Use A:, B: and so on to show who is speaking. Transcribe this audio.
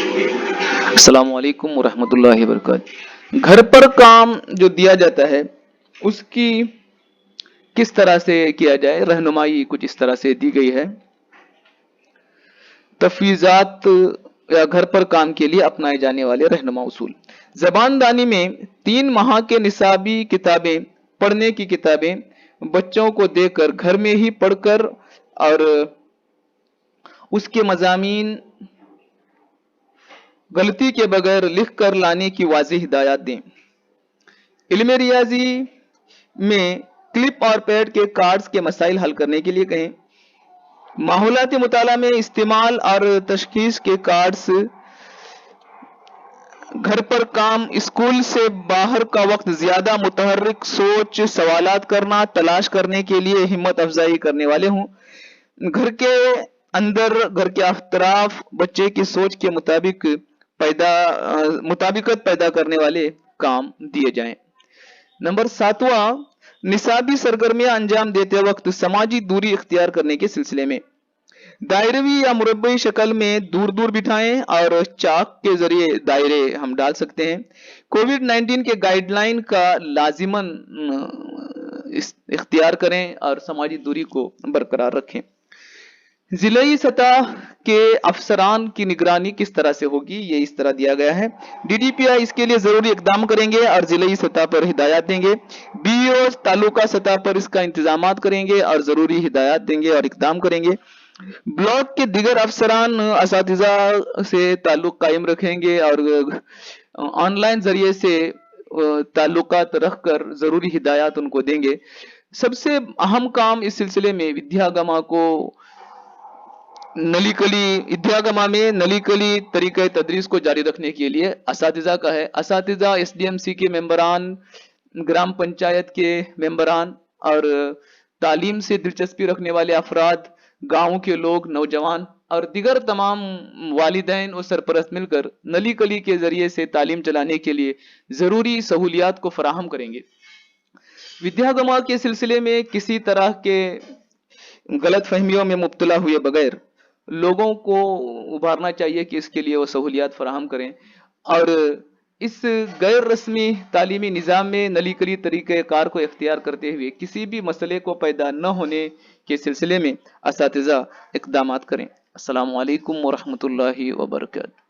A: अस्सलाम वालेकुम वरहमतुल्लाहि वबरकातुहू। घर पर काम जो दिया जाता है उसकी किस तरह से किया जाए, रहनुमाई कुछ इस तरह से दी गई है। तफवीज़ात या घर पर काम के लिए अपनाए जाने वाले रहनुमा उसूल। जबानदानी में 3 माह के निसाबी किताबें, पढ़ने की किताबें बच्चों को देकर घर में ही पढ़कर और उसके मज़ामीन गलती के बगैर लिख कर लाने की वाज़ेह हिदायत दें। इल्म रियाजी में क्लिप और पैड के कार्ड्स के मसाइल हल करने के लिए कहें। माहौलाती मुताला में इस्तेमाल और तशखीस के कार्ड्स, घर पर काम, स्कूल से बाहर का वक्त ज्यादा मुतहर्रिक सोच, सवालात करना, तलाश करने के लिए हिम्मत अफजाई करने वाले हों। घर के अंदर, घर के अतराफ बच्चे की सोच के मुताबिकत पैदा करने वाले काम दिए जाएं। नंबर 7वां, निसाबी सरगर्मियां अंजाम देते वक्त समाजी दूरी इख्तियार करने के सिलसिले में दायरवी या मुरब्बई शक्ल में दूर दूर बिठाएं और चाक के जरिए दायरे हम डाल सकते हैं। कोविड-19 के गाइडलाइन का लाजिमन इख्तियार करें और समाजी दूरी को बरकरार रखें। जिलाई सतह के अफसरान की निगरानी किस तरह से होगी, ये इस तरह दिया गया है। DDPI इसके लिए जरूरी इकदाम करेंगे और जिलाई सतह पर हिदायत देंगे। BEO तालुका सतह पर इसका इंतजामात करेंगे और जरूरी हिदायत देंगे और इकदाम करेंगे। ब्लॉक के दिगर अफसरान असातिजा से ताल्लुक कायम रखेंगे और ऑनलाइन जरिए से ताल्लुकात रखकर जरूरी हिदायत उनको देंगे। सबसे अहम काम इस सिलसिले में विद्यागमा में नली कली तरीके तदरीस को जारी रखने के लिए असातिजा का है। असातिजा, SDMC के मेंबरान, ग्राम पंचायत के मेंबरान और तालीम से दिलचस्पी रखने वाले अफराद, गांव के लोग, नौजवान और दिगर तमाम वालिदैन और सरपरस्त मिलकर नली कली के जरिए से तालीम चलाने के लिए जरूरी सहूलियात को फराहम करेंगे। विद्यागमा के सिलसिले में किसी तरह के गलत फहमियों में मुब्तला हुए बगैर लोगों को उभारना चाहिए कि इसके लिए वो सहूलियात फराहम करें और इस गैर रस्मी तालीमी निज़ाम में नली कली तरीक़े कार को इख्तियार करते हुए किसी भी मसले को पैदा न होने के सिलसिले में असातिज़ा इक़दामात करें। अस्सलामु अलैकुम वरहमतुल्लाहि वबरकातुहू।